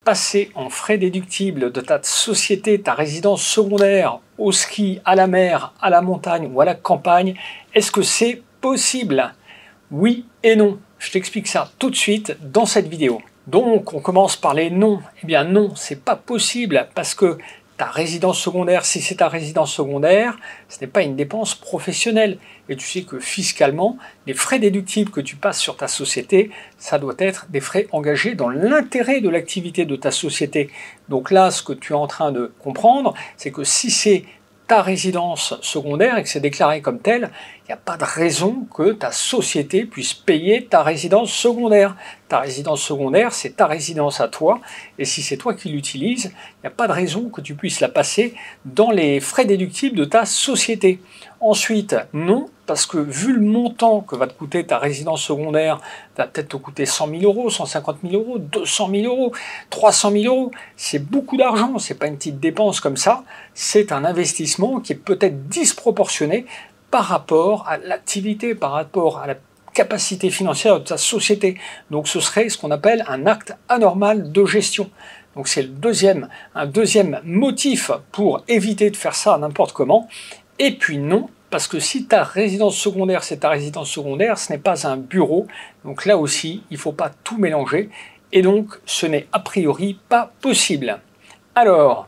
passer en frais déductibles de ta société, ta résidence secondaire, au ski, à la mer, à la montagne ou à la campagne, est-ce que c'est possible? Oui et non. Je t'explique ça tout de suite dans cette vidéo. Donc, on commence par les non. Eh bien non, c'est pas possible parce que ta résidence secondaire, si c'est ta résidence secondaire, ce n'est pas une dépense professionnelle. Et tu sais que fiscalement, les frais déductibles que tu passes sur ta société, ça doit être des frais engagés dans l'intérêt de l'activité de ta société. Donc là, ce que tu es en train de comprendre, c'est que si c'est ta résidence secondaire et que c'est déclaré comme tel, il n'y a pas de raison que ta société puisse payer ta résidence secondaire. Ta résidence secondaire, c'est ta résidence à toi, et si c'est toi qui l'utilises, il n'y a pas de raison que tu puisses la passer dans les frais déductibles de ta société. Ensuite, non, parce que vu le montant que va te coûter ta résidence secondaire, va peut-être te coûter 100 000 euros, 150 000 euros, 200 000 euros, 300 000 euros, c'est beaucoup d'argent, c'est pas une petite dépense comme ça, c'est un investissement qui est peut-être disproportionné par rapport à l'activité, par rapport à la capacité financière de ta société. Donc ce serait ce qu'on appelle un acte anormal de gestion. Donc c'est un deuxième motif pour éviter de faire ça n'importe comment. Et puis non, parce que si ta résidence secondaire, c'est ta résidence secondaire, ce n'est pas un bureau. Donc là aussi, il ne faut pas tout mélanger. Et donc, ce n'est a priori pas possible. Alors,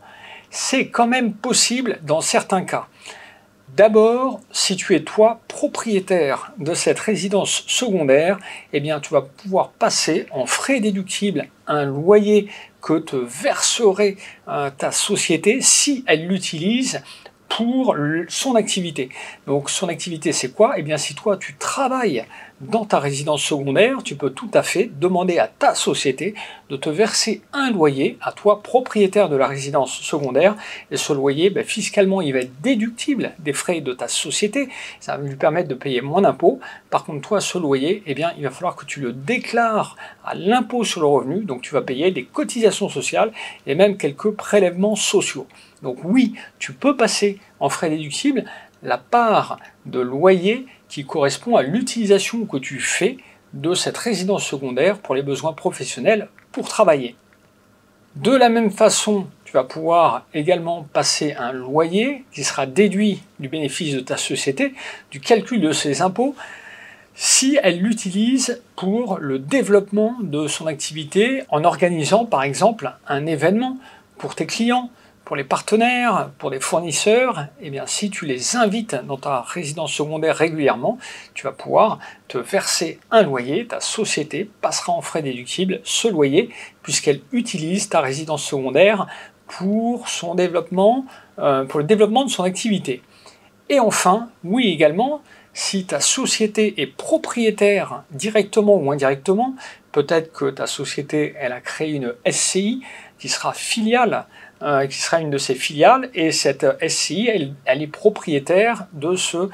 c'est quand même possible dans certains cas. D'abord, si tu es toi propriétaire de cette résidence secondaire, eh bien tu vas pouvoir passer en frais déductibles un loyer que te verserait ta société si elle l'utilise pour son activité. Donc son activité c'est quoi? Eh bien si toi tu travailles dans ta résidence secondaire, tu peux tout à fait demander à ta société de te verser un loyer à toi propriétaire de la résidence secondaire, et ce loyer fiscalement il va être déductible des frais de ta société, ça va lui permettre de payer moins d'impôts. Par contre toi ce loyer, eh bien il va falloir que tu le déclares à l'impôt sur le revenu, donc tu vas payer des cotisations sociales et même quelques prélèvements sociaux. Donc oui, tu peux passer en frais déductibles la part de loyer qui correspond à l'utilisation que tu fais de cette résidence secondaire pour les besoins professionnels pour travailler. De la même façon, tu vas pouvoir également passer un loyer qui sera déduit du bénéfice de ta société, du calcul de ses impôts, si elle l'utilise pour le développement de son activité en organisant par exemple un événement pour tes clients, pour les partenaires, pour les fournisseurs. Eh bien, si tu les invites dans ta résidence secondaire régulièrement, tu vas pouvoir te verser un loyer, ta société passera en frais déductibles ce loyer, puisqu'elle utilise ta résidence secondaire pour son développement, pour le développement de son activité. Et enfin, oui également, si ta société est propriétaire directement ou indirectement, peut-être que ta société elle a créé une SCI qui sera filiale, qui sera une de ses filiales, et cette SCI, elle est propriétaire de ce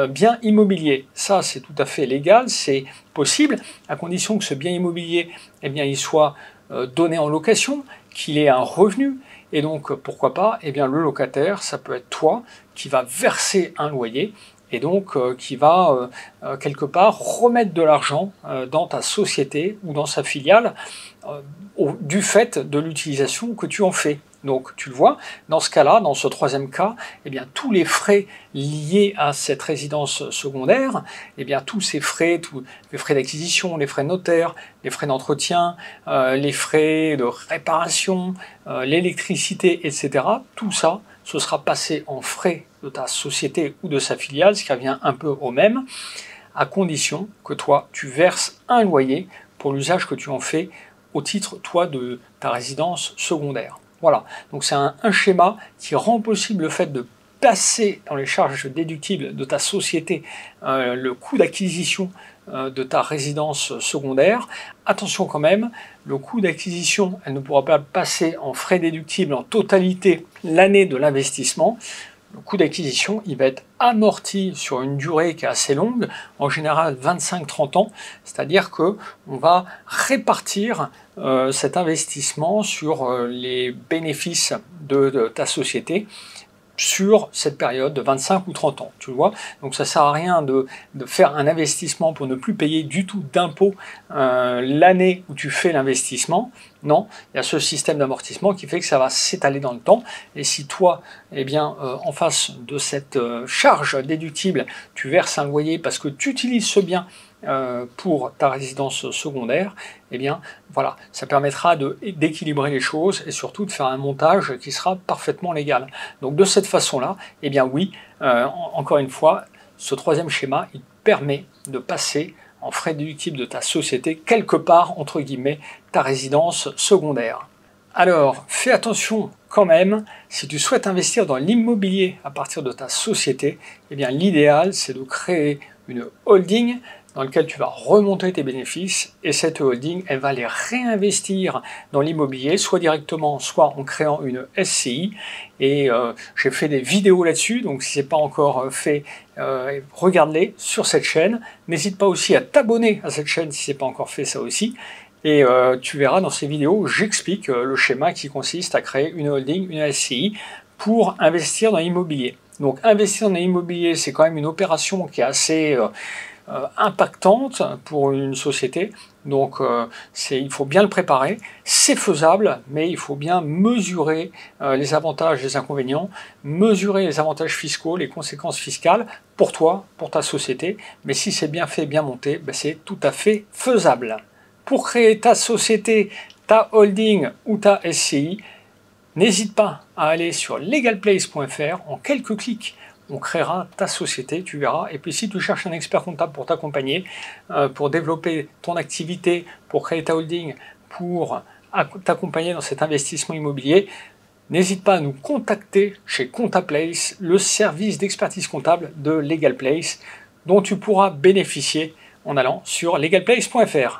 bien immobilier. Ça, c'est tout à fait légal, c'est possible, à condition que ce bien immobilier, eh bien, il soit donné en location, qu'il ait un revenu, et donc, pourquoi pas, eh bien, le locataire, ça peut être toi, qui va verser un loyer, et donc qui va quelque part remettre de l'argent dans ta société ou dans sa filiale du fait de l'utilisation que tu en fais. Donc tu le vois, dans ce cas-là, dans ce troisième cas, eh bien, tous les frais liés à cette résidence secondaire, eh bien, tous ces frais, tous les frais d'acquisition, les frais notaires, les frais d'entretien, les frais de réparation, l'électricité, etc., tout ça, ce sera passé en frais de ta société ou de sa filiale, ce qui revient un peu au même, à condition que toi, tu verses un loyer pour l'usage que tu en fais au titre, toi, de ta résidence secondaire. Voilà, donc c'est un schéma qui rend possible le fait de passer dans les charges déductibles de ta société le coût d'acquisition de ta résidence secondaire. Attention quand même, le coût d'acquisition, elle ne pourra pas passer en frais déductibles en totalité l'année de l'investissement. Le coût d'acquisition, il va être amorti sur une durée qui est assez longue, en général 25-30 ans, c'est-à-dire qu'on va répartir cet investissement sur les bénéfices de ta société sur cette période de 25 ou 30 ans, tu vois. Donc ça sert à rien de faire un investissement pour ne plus payer du tout d'impôts l'année où tu fais l'investissement. Non, il y a ce système d'amortissement qui fait que ça va s'étaler dans le temps. Et si toi, eh bien, en face de cette charge déductible, tu verses un loyer parce que tu utilises ce bien pour ta résidence secondaire, eh bien voilà, ça permettra d'équilibrer les choses et surtout de faire un montage qui sera parfaitement légal. Donc de cette façon-là, eh bien oui, encore une fois, ce troisième schéma, il permet de passer en frais déductibles de ta société quelque part, entre guillemets, ta résidence secondaire. Alors, fais attention quand même, si tu souhaites investir dans l'immobilier à partir de ta société, eh bien l'idéal c'est de créer une holding dans lequel tu vas remonter tes bénéfices et cette holding, elle va les réinvestir dans l'immobilier, soit directement, soit en créant une SCI. Et j'ai fait des vidéos là-dessus, donc si ce n'est pas encore fait, regarde-les sur cette chaîne. N'hésite pas aussi à t'abonner à cette chaîne si ce n'est pas encore fait, ça aussi. Et tu verras dans ces vidéos, j'explique le schéma qui consiste à créer une holding, une SCI, pour investir dans l'immobilier. Donc investir dans l'immobilier, c'est quand même une opération qui est assez impactante pour une société, donc il faut bien le préparer, c'est faisable, mais il faut bien mesurer les avantages et les inconvénients, mesurer les avantages fiscaux, les conséquences fiscales pour toi, pour ta société, mais si c'est bien fait, bien monté, ben c'est tout à fait faisable. Pour créer ta société, ta holding ou ta SCI, n'hésite pas à aller sur legalplace.fr, en quelques clics, on créera ta société, tu verras. Et puis si tu cherches un expert comptable pour t'accompagner, pour développer ton activité, pour créer ta holding, pour t'accompagner dans cet investissement immobilier, n'hésite pas à nous contacter chez ComptaPlace, le service d'expertise comptable de LegalPlace, dont tu pourras bénéficier en allant sur legalplace.fr.